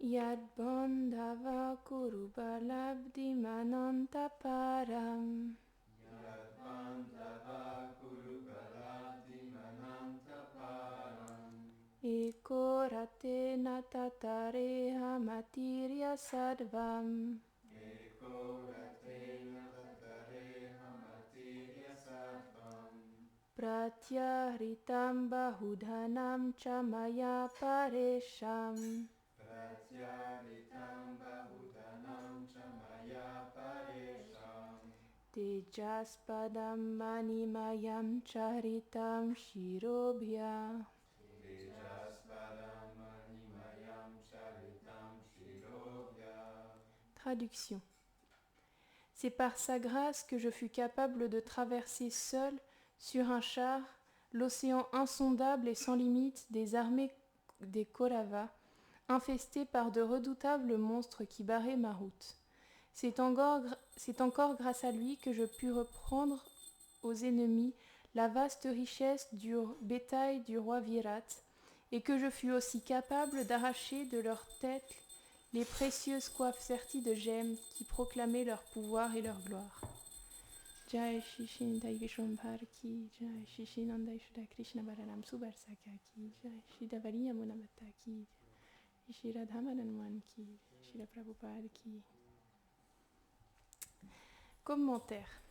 Yad Bandhava Kurubalabdi Manantaparam Yad Bandhava Kurubalabdi Manantaparam Eko Ratena Tatareha Matirya Sadvam Eko Ratena Tatareha Matirya Sattvam Pratyahritam Bahudhanam Chamaya Paresham Pratyaritam Bahudanam Chamaya Paresham Tejaspadam Manimayam Charitam Shirobhya. Tejaspadam Manimayam Charitam Shirobhya. Traduction. C'est par sa grâce que je fus capable de traverser seul, sur un char, l'océan insondable et sans limite des armées des Kauravas, infestées par de redoutables monstres qui barraient ma route. C'est encore grâce à lui que je pus reprendre aux ennemis la vaste richesse du bétail du roi Virat, et que je fus aussi capable d'arracher de leurs têtes les précieuses coiffes serties de gemmes qui proclamaient leur pouvoir et leur gloire. Jai Shri Dai Vishwambhar ki, Jai Shri Nandai Shuddha Krishna Balaram Subarsaka ki, Jai Shri Davali Yamuna Bhatta ki, Jai Shri Radha Madan ki, Shri Prabhupada ki. Commentaire.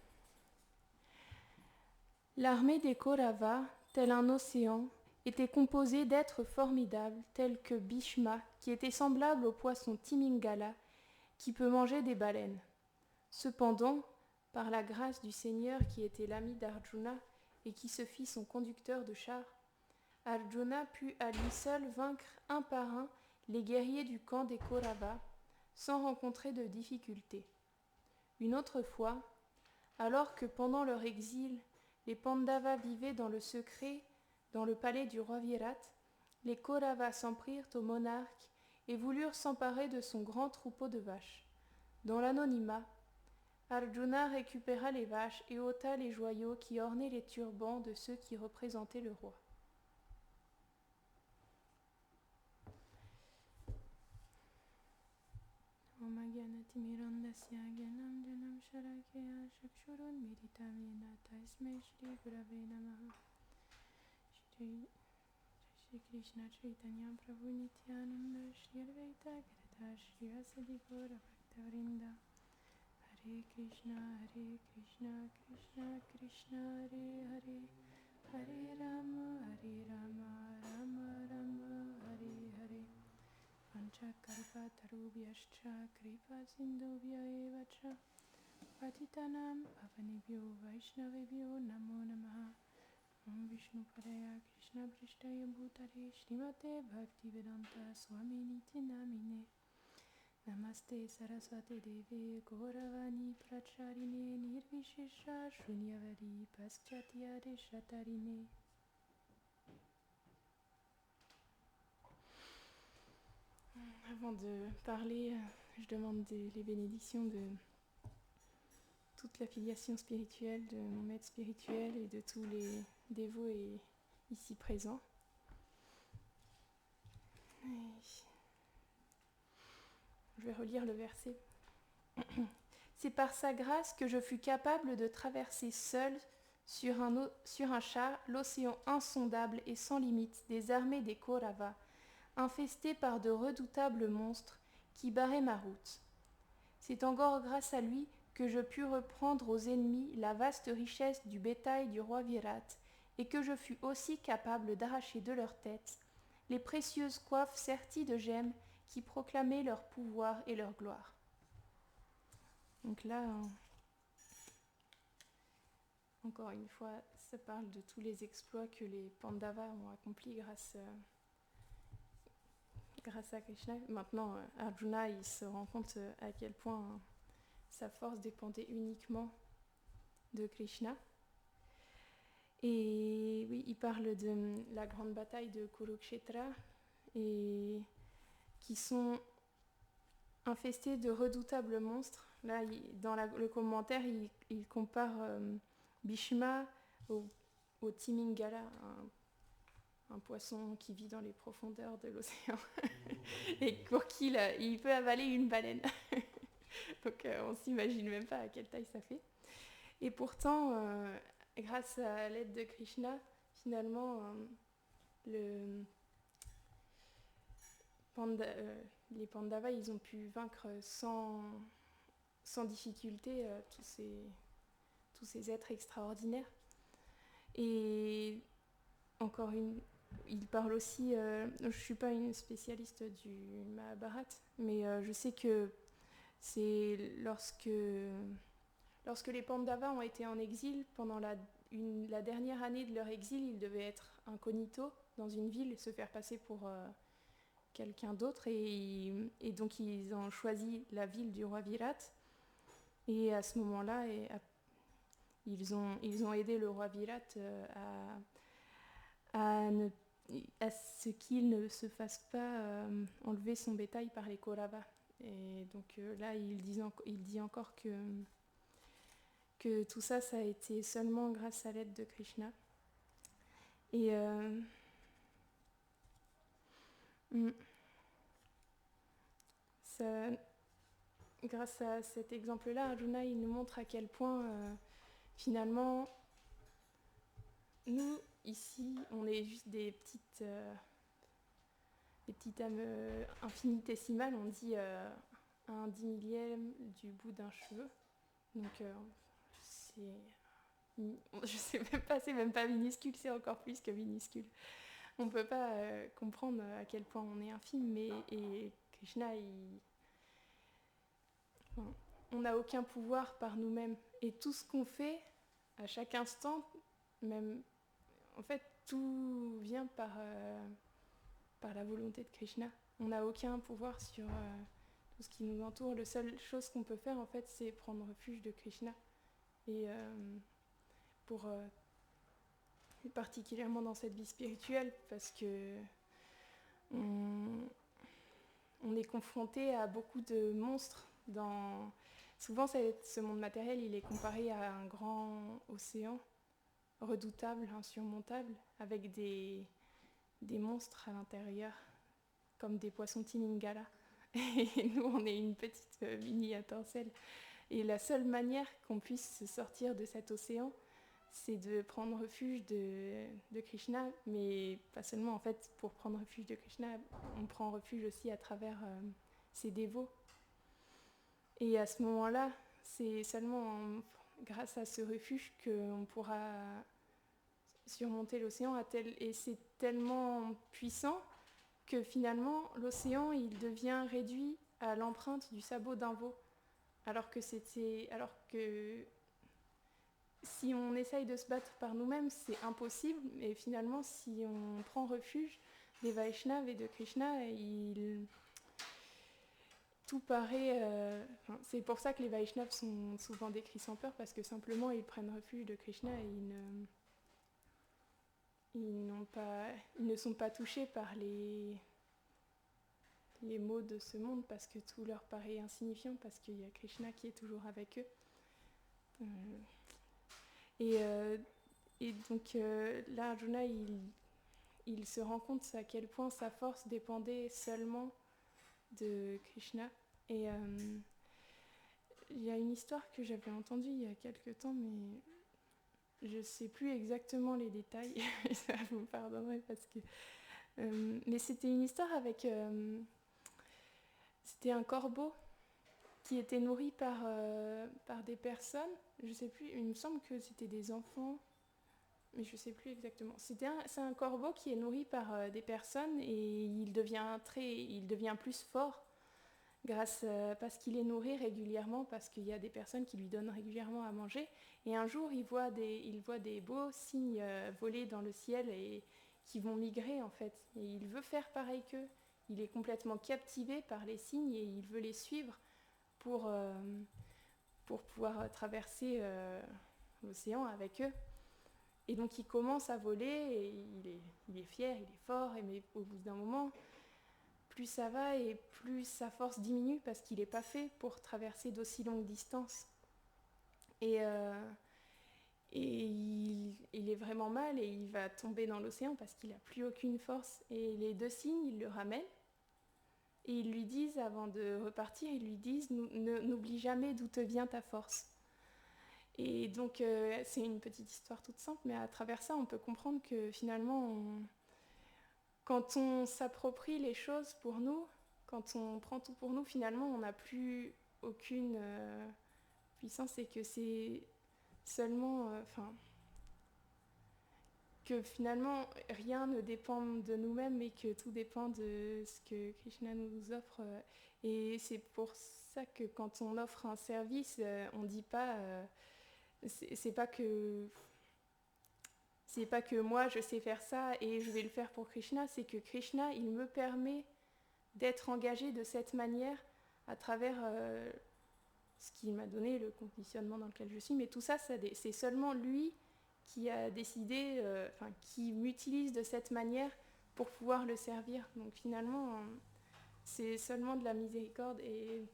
L'armée des Kauravas, tel un océan, était composée d'êtres formidables tels que Bhishma, qui était semblable au poisson Timingala, qui peut manger des baleines. Cependant, par la grâce du Seigneur qui était l'ami d'Arjuna et qui se fit son conducteur de char, Arjuna put à lui seul vaincre un par un les guerriers du camp des Kauravas sans rencontrer de difficultés. Une autre fois, alors que pendant leur exil, les Pandavas vivaient dans le secret dans le palais du roi Virat, les Kauravas s'en prirent au monarque et voulurent s'emparer de son grand troupeau de vaches. Dans l'anonymat, Arjuna récupéra les vaches et ôta les joyaux qui ornaient les turbans de ceux qui représentaient le roi. Shri Krishna Chaitanya Prabhu Nityananda Shri Advaita Gadadhar Shri Vasadi Gaura Bhaktavrinda Hare Krishna Krishna Krishna Hare Hare Hare Rama Rama Rama Hare Hare Panchakalpatarubhyascha Kripa Sindhubhya eva cha Patitanam Pavanebhyo Vaishnavebhyo Namo Namaha Om Vishnu Padaya Krishna Prishtaya Bhutare Srimate Bhaktivedanta Swami Niti Namine Namaste Saraswate Deve Gauravani Pracharine Nirvishesha Shunyavadi Paschatya Deshatarine. Avant de parler, je demande les bénédictions de toute l'affiliation spirituelle de mon maître spirituel et de tous les dévots ici présents. Je vais relire le verset. C'est par sa grâce que je fus capable de traverser seul sur un char l'océan insondable et sans limite des armées des Kauravas, infestées par de redoutables monstres qui barraient ma route. C'est encore grâce à lui que je pus reprendre aux ennemis la vaste richesse du bétail du roi Virat, et que je fus aussi capable d'arracher de leurs têtes les précieuses coiffes serties de gemmes qui proclamaient leur pouvoir et leur gloire. Donc là, encore une fois, ça parle de tous les exploits que les Pandavas ont accomplis grâce à Krishna. Maintenant, Arjuna, il se rend compte à quel point sa force dépendait uniquement de Krishna. Et oui, il parle de la grande bataille de Kurukshetra, et qui sont infestés de redoutables monstres. Là, dans le commentaire, il compare Bhishma au Timingala, un poisson qui vit dans les profondeurs de l'océan et pour qui il peut avaler une baleine. Donc on s'imagine même pas à quelle taille ça fait. Et pourtant, grâce à l'aide de Krishna, finalement, les Pandavas, ils ont pu vaincre sans difficulté tous ces êtres extraordinaires. Et encore il parle aussi, je ne suis pas une spécialiste du Mahabharat, mais je sais que c'est lorsque les Pandavas ont été en exil, pendant la dernière année de leur exil, ils devaient être incognito dans une ville et se faire passer pour quelqu'un d'autre. Et donc ils ont choisi la ville du roi Virat. Et à ce moment-là, ils ont aidé le roi Virat à ce qu'il ne se fasse pas enlever son bétail par les Kauravas. Et donc là, il dit encore que tout ça, ça a été seulement grâce à l'aide de Krishna. Et grâce à cet exemple-là, Arjuna, il nous montre à quel point, finalement, nous, ici, on est juste des petites âmes infinitésimales, on dit un 10 millième du bout d'un cheveu. Donc, je sais même pas, c'est même pas minuscule, c'est encore plus que minuscule. On peut pas comprendre à quel point on est infime, et Krishna, on n'a aucun pouvoir par nous-mêmes. Et tout ce qu'on fait, à chaque instant, même, en fait, tout vient par la volonté de Krishna. On n'a aucun pouvoir sur tout ce qui nous entoure. La seule chose qu'on peut faire, en fait, c'est prendre refuge de Krishna. Et particulièrement dans cette vie spirituelle, parce que on est confronté à beaucoup de monstres. Souvent, ce monde matériel, il est comparé à un grand océan redoutable, insurmontable, avec des monstres à l'intérieur, comme des poissons Timingala. Et nous, on est une petite mini étincelle. Et la seule manière qu'on puisse se sortir de cet océan, c'est de prendre refuge de Krishna, mais pas seulement. En fait, pour prendre refuge de Krishna, on prend refuge aussi à travers ses dévots. Et à ce moment-là, c'est seulement grâce à ce refuge qu'on pourra surmonter l'océan, et c'est tellement puissant que finalement, l'océan, il devient réduit à l'empreinte du sabot d'un veau. Alors que si on essaye de se battre par nous-mêmes, c'est impossible. Et finalement, si on prend refuge des Vaishnavas et de Krishna, tout paraît... c'est pour ça que les Vaishnavas sont souvent décrits sans peur, parce que simplement, ils prennent refuge de Krishna et ils ne sont pas touchés par les maux de ce monde, parce que tout leur paraît insignifiant, parce qu'il y a Krishna qui est toujours avec eux. Et donc là, Arjuna, il se rend compte à quel point sa force dépendait seulement de Krishna. Et il y a une histoire que j'avais entendue il y a quelque temps, mais je ne sais plus exactement les détails. Ça, vous me pardonnerez, parce que... mais c'était une histoire avec... c'était un corbeau qui était nourri par des personnes. Je sais plus, il me semble que c'était des enfants, mais je sais plus exactement. C'est un corbeau qui est nourri par des personnes, et il devient plus fort parce qu'il est nourri régulièrement, parce qu'il y a des personnes qui lui donnent régulièrement à manger. Et un jour, il voit des beaux cygnes voler dans le ciel et qui vont migrer, en fait. Et il veut faire pareil qu'eux. Il est complètement captivé par les cygnes et il veut les suivre pour pouvoir traverser l'océan avec eux. Et donc il commence à voler, et il est fier, il est fort, mais au bout d'un moment, plus ça va et plus sa force diminue, parce qu'il n'est pas fait pour traverser d'aussi longues distances. Et il il est vraiment mal et il va tomber dans l'océan parce qu'il n'a plus aucune force. Et les deux cygnes, ils le ramènent et ils lui disent, avant de repartir, ils lui disent n'oublie jamais d'où te vient ta force. Et donc c'est une petite histoire toute simple, mais à travers ça, on peut comprendre que finalement, quand on s'approprie les choses pour nous, quand on prend tout pour nous, finalement, on n'a plus aucune puissance et que c'est seulement... que finalement, rien ne dépend de nous-mêmes et que tout dépend de ce que Krishna nous offre. Et c'est pour ça que quand on offre un service, on ne dit pas... c'est pas que... C'est pas que moi je sais faire ça et je vais le faire pour Krishna, c'est que Krishna, il me permet d'être engagée de cette manière à travers ce qu'il m'a donné, le conditionnement dans lequel je suis. Mais tout ça, c'est seulement lui qui a décidé, qui m'utilise de cette manière pour pouvoir le servir. Donc finalement, c'est seulement de la miséricorde. Et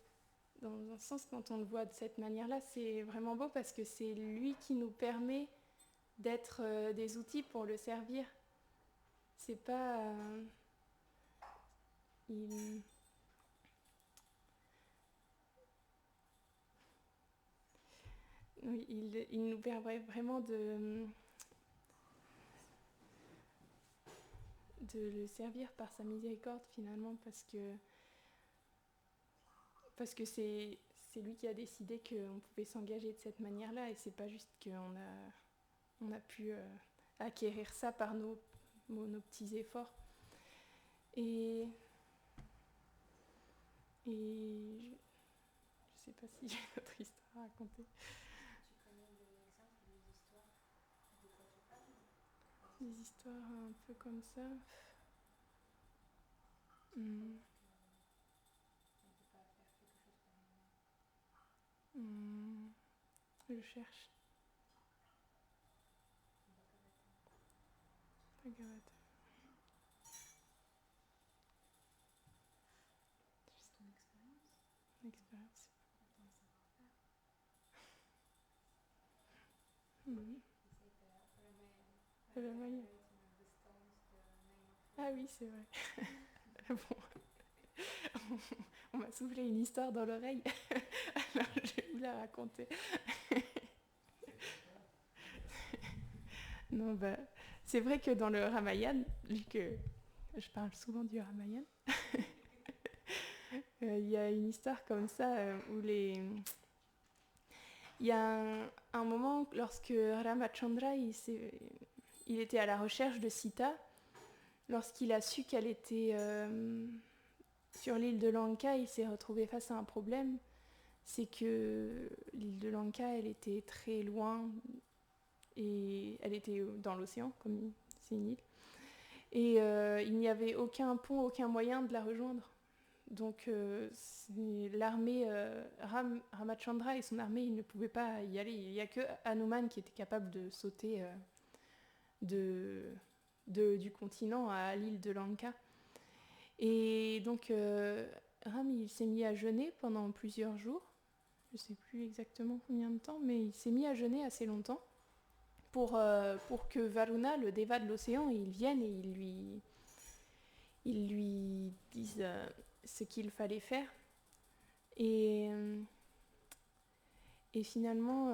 dans un sens, quand on le voit de cette manière-là, c'est vraiment beau parce que c'est lui qui nous permet d'être des outils pour le servir. C'est pas... il nous permet vraiment de le servir par sa miséricorde finalement parce que c'est lui qui a décidé qu'on pouvait s'engager de cette manière-là et c'est pas juste on a pu acquérir ça par nos petits efforts. Et je sais pas si j'ai une autre histoire à raconter. Tu connais des exemples, des histoires de quoi tu parles? Des histoires un peu comme ça. On ne peut pas faire quelque chose par nous-mêmes. Je cherche. Bhagavata. Juste ton expérience. L'expérience. Ton savoir-faire. Ah oui, c'est vrai. Bon. On m'a soufflé une histoire dans l'oreille. Alors je vais vous la raconter. Non, c'est vrai que dans le Ramayana, vu que je parle souvent du Ramayana, il y a une histoire comme ça où il y a un moment lorsque Ramachandra il était à la recherche de Sita, lorsqu'il a su qu'elle était sur l'île de Lanka, il s'est retrouvé face à un problème. C'est que l'île de Lanka, elle était très loin et elle était dans l'océan, comme c'est une île. Et il n'y avait aucun pont, aucun moyen de la rejoindre. Donc l'armée, Ramachandra et son armée, ils ne pouvaient pas y aller. Il n'y a que Hanuman qui était capable de sauter du continent à l'île de Lanka. Et donc Ram, il s'est mis à jeûner pendant plusieurs jours. Je ne sais plus exactement combien de temps, mais il s'est mis à jeûner assez longtemps pour que Varuna, le déva de l'océan, il vienne et il lui dise ce qu'il fallait faire. Et finalement,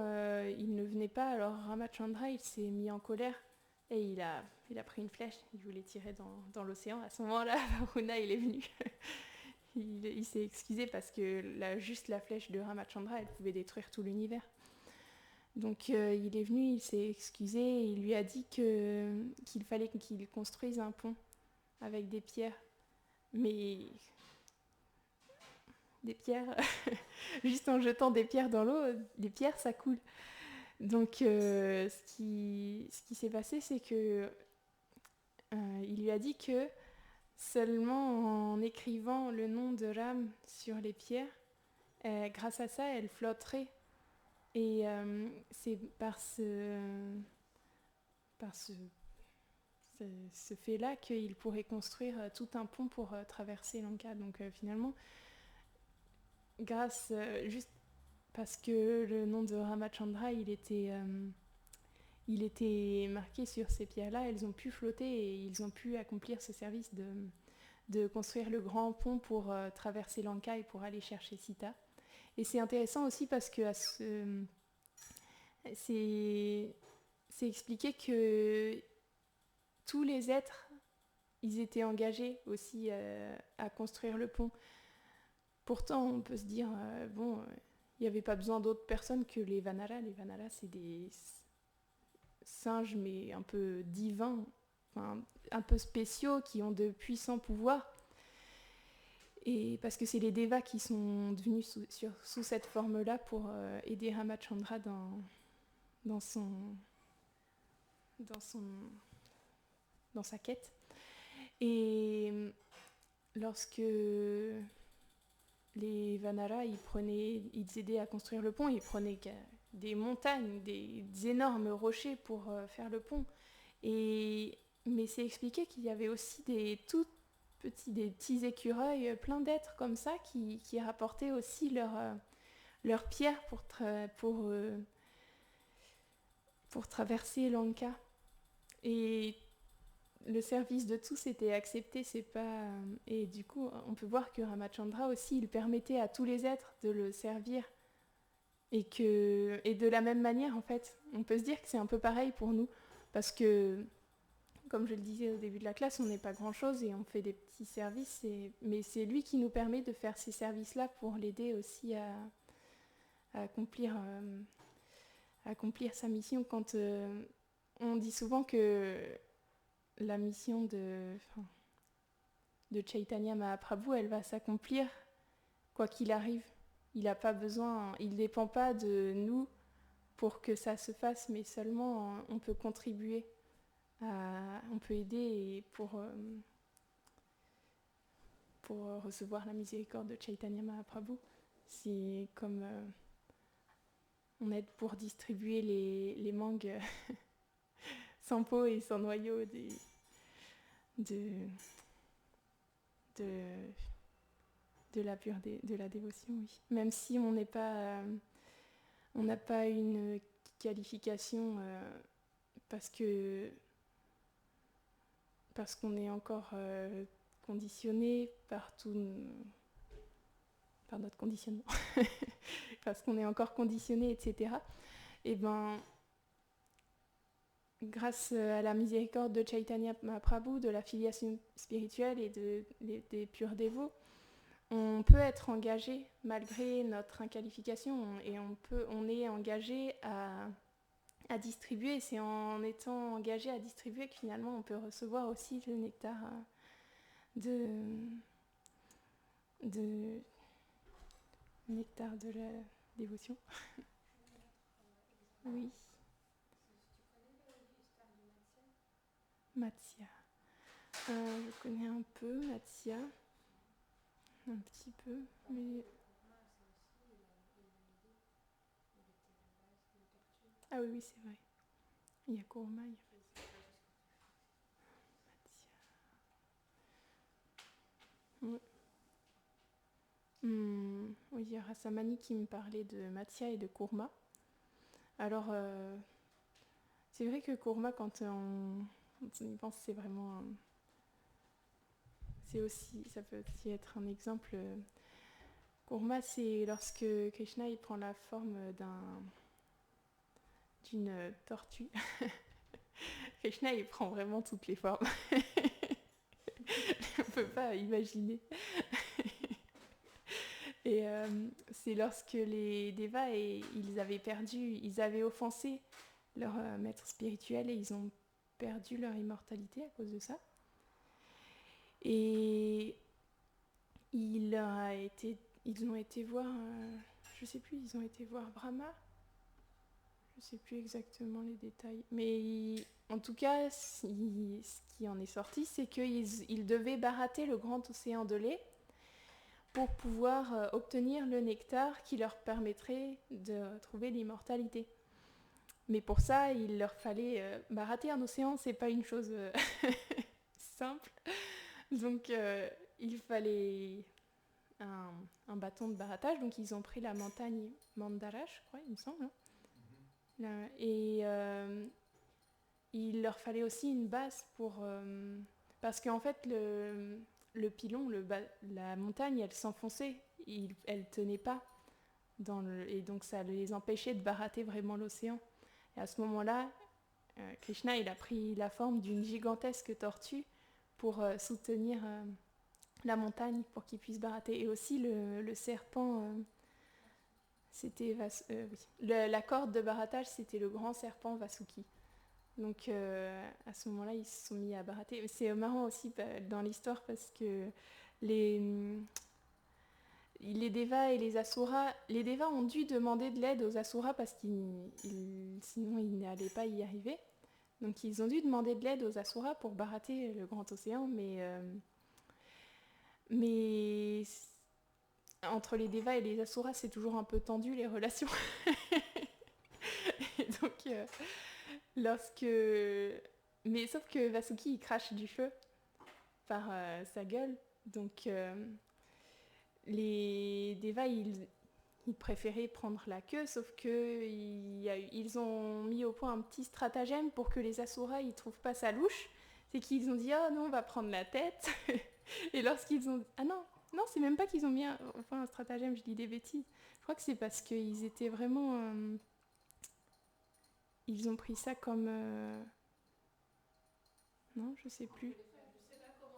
il ne venait pas. Alors Ramachandra, il s'est mis en colère et il a pris une flèche. Il voulait tirer dans l'océan. À ce moment-là, Varuna, il est venu. il s'est excusé parce que juste la flèche de Ramachandra, elle pouvait détruire tout l'univers. Donc il est venu, il s'est excusé et il lui a dit qu'il fallait qu'il construise un pont avec des pierres. Mais des pierres, juste en jetant des pierres dans l'eau, les pierres ça coule. Donc ce qui s'est passé, c'est que il lui a dit que seulement en écrivant le nom de Ram sur les pierres, grâce à ça, elle flotterait. Et c'est par ce fait-là qu'il pourrait construire tout un pont pour traverser Lanka. Donc finalement, juste parce que le nom de Ramachandra, il était il était marqué sur ces pierres-là, elles ont pu flotter et ils ont pu accomplir ce service de construire le grand pont pour traverser Lanka et pour aller chercher Sita. Et c'est intéressant aussi parce que c'est expliqué que tous les êtres, ils étaient engagés aussi à construire le pont. Pourtant, on peut se dire, il n'y avait pas besoin d'autres personnes que les Vanara. Les Vanara, c'est des singes, mais un peu divins, enfin, un peu spéciaux, qui ont de puissants pouvoirs. Et parce que c'est les Devas qui sont devenus sous cette forme-là pour aider Ramachandra dans sa quête. Et lorsque les Vanara, ils aidaient à construire le pont, ils prenaient des montagnes, des énormes rochers pour faire le pont. Mais c'est expliqué qu'il y avait aussi des petits écureuils, plein d'êtres comme ça, qui rapportaient aussi leurs pierres pour traverser Lanka. Et le service de tous était accepté, et du coup, on peut voir que Ramachandra aussi, il permettait à tous les êtres de le servir. Et de la même manière, en fait, on peut se dire que c'est un peu pareil pour nous, parce que, comme je le disais au début de la classe, on n'est pas grand-chose et on fait des petits services, mais c'est lui qui nous permet de faire ces services-là pour l'aider aussi à accomplir sa mission. Quand on dit souvent que la mission de Chaitanya Mahaprabhu, elle va s'accomplir quoi qu'il arrive. Il ne dépend pas de nous pour que ça se fasse, mais seulement on peut contribuer, on peut aider pour recevoir la miséricorde de Chaitanya Mahaprabhu. C'est comme on aide pour distribuer les mangues sans peau et sans noyau de la dévotion, oui. Même si on n'a pas une qualification parce qu'on est encore conditionné par notre conditionnement, parce qu'on est encore conditionné, etc. Et ben, grâce à la miséricorde de Chaitanya Mahaprabhu, de la filiation spirituelle et des purs dévots, on peut être engagé malgré notre inqualification et on est engagé à distribuer. C'est en étant engagé à distribuer que finalement on peut recevoir aussi le nectar nectar de la dévotion. Oui. Matsya. Je connais un peu Matsya. Un petit peu, mais... Ah oui, c'est vrai. Il y a Kurma, il y a Matsya. Oui, il y a Rasamani qui me parlait de Matsya et de Kurma. Alors, c'est vrai que Kurma, quand on y pense, c'est vraiment... ça peut aussi être un exemple. Kurma, c'est lorsque Krishna il prend la forme d'une tortue. Krishna, il prend vraiment toutes les formes. On ne peut pas imaginer. Et c'est lorsque les Devas, ils avaient offensé leur maître spirituel et ils ont perdu leur immortalité à cause de ça. Et ils ont été voir, je sais plus, ils ont été voir Brahma. Je sais plus exactement les détails. Mais en tout cas, ce qui en est sorti, c'est qu'ils devaient barater le grand océan de lait pour pouvoir obtenir le nectar qui leur permettrait de trouver l'immortalité. Mais pour ça, il leur fallait barater un océan, c'est pas une chose simple. Donc il fallait un bâton de baratage, donc ils ont pris la montagne Mandara, je crois, il me semble. Hein. Et il leur fallait aussi une base parce qu'en fait, le pilon, la montagne, elle s'enfonçait, elle tenait pas. Et donc ça les empêchait de barater vraiment l'océan. Et à ce moment-là, Krishna, il a pris la forme d'une gigantesque tortue pour soutenir la montagne, pour qu'ils puissent barater. Et aussi le serpent, c'était oui. La corde de baratage, c'était le grand serpent Vasuki. Donc à ce moment-là, ils se sont mis à barater. C'est marrant aussi dans l'histoire parce que les Devas et les Asuras, les Devas ont dû demander de l'aide aux Asuras parce sinon ils n'allaient pas y arriver. Donc ils ont dû demander de l'aide aux Asuras pour barater le grand océan, mais entre les Devas et les Asuras, c'est toujours un peu tendu les relations. Et donc mais sauf que Vasuki il crache du feu par sa gueule, donc les Devas ils préféraient prendre la queue, sauf que ils ont mis au point un petit stratagème pour que les Asuras ils trouvent pas ça louche. C'est qu'ils ont dit ah non on va prendre la tête. Et lorsqu'ils ont non c'est même pas qu'ils ont mis un stratagème, je dis des bêtises. Je crois que c'est parce qu'ils étaient vraiment ils ont pris ça comme non je sais plus.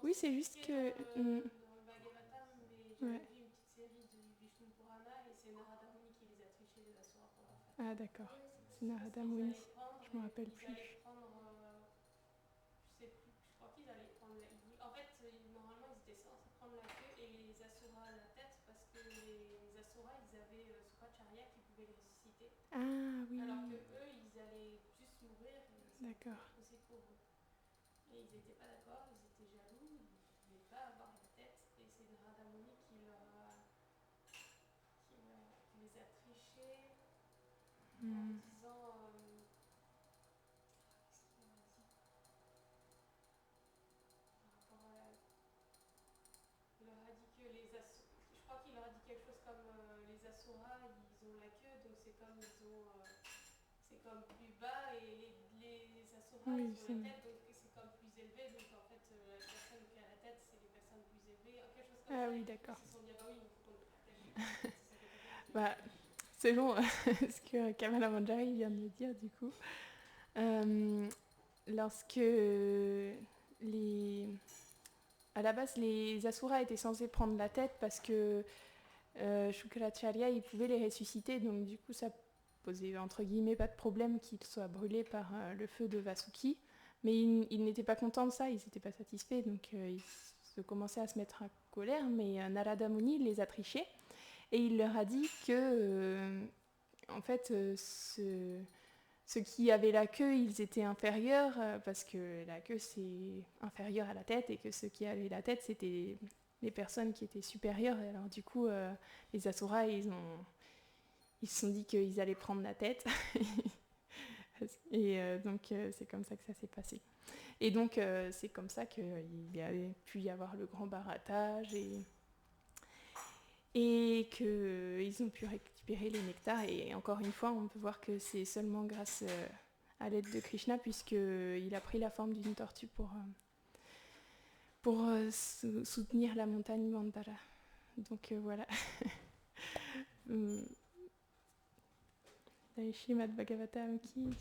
Oui c'est juste que dans le Bhagavatam, mais j'avais ouais. vu une petite série de Vishnu Purana et c'est Narada Muni qui les a trichés les Asuras pour leur faire. Ah d'accord, c'est Parce Narada qu'ils Muni, allaient prendre, je me rappelle ils plus. allaient prendre je sais plus, je crois qu'ils allaient prendre en fait, normalement, ils étaient censés prendre la queue et les Asuras la tête parce que les Asuras, ils avaient Sukracharya qui pouvait les ressusciter. Ah oui. Alors que eux, ils allaient juste mourir et c'était D'accord. impossible pour eux. Et ils n'étaient pas d'accord, ils étaient jaloux, ils ne voulaient pas avoir la tête. Et c'est Narada Muni qui les a trichés en disant. Qu'est-ce qu'il leur a dit par rapport à. Il leur a dit que les Asuras. Je crois qu'il leur a dit quelque chose comme les Asuras, ils ont la queue, donc c'est comme ils ont. C'est comme plus bas et les Asuras Oui, ils ont la tête, donc c'est comme plus élevé. Donc en fait, la personne qui a la tête, c'est les personnes plus élevées. Quelque chose comme ah ça. oui, Et d'accord. ils se sont dit, ah bah oui, il faut qu'on ait la tête. Bah, selon ce que Kamala Manjari vient de me dire, du coup, lorsque à la base, les Asuras étaient censés prendre la tête parce que Shukracharya, il pouvait les ressusciter, donc du coup, ça posait entre guillemets pas de problème qu'ils soient brûlés par le feu de Vasuki. Mais ils n'étaient pas contents de ça, ils n'étaient pas satisfaits, donc ils se commençaient à se mettre en colère, mais Narada Muni les a trichés. Et il leur a dit que, en fait, ceux qui avaient la queue, ils étaient inférieurs, parce que la queue, c'est inférieur à la tête, et que ceux qui avaient la tête, c'était les personnes qui étaient supérieures. Et alors, du coup, les Asuras, ils se sont dit qu'ils allaient prendre la tête. Et donc, c'est comme ça que ça s'est passé. Et donc, c'est comme ça qu'il y avait pu y avoir le grand baratage, et qu'ils ont pu récupérer les nectars. Et encore une fois, on peut voir que c'est seulement grâce à l'aide de Krishna, puisqu'il a pris la forme d'une tortue pour soutenir la montagne Mandara. Donc voilà. Dans les Srimad Bhagavatam qui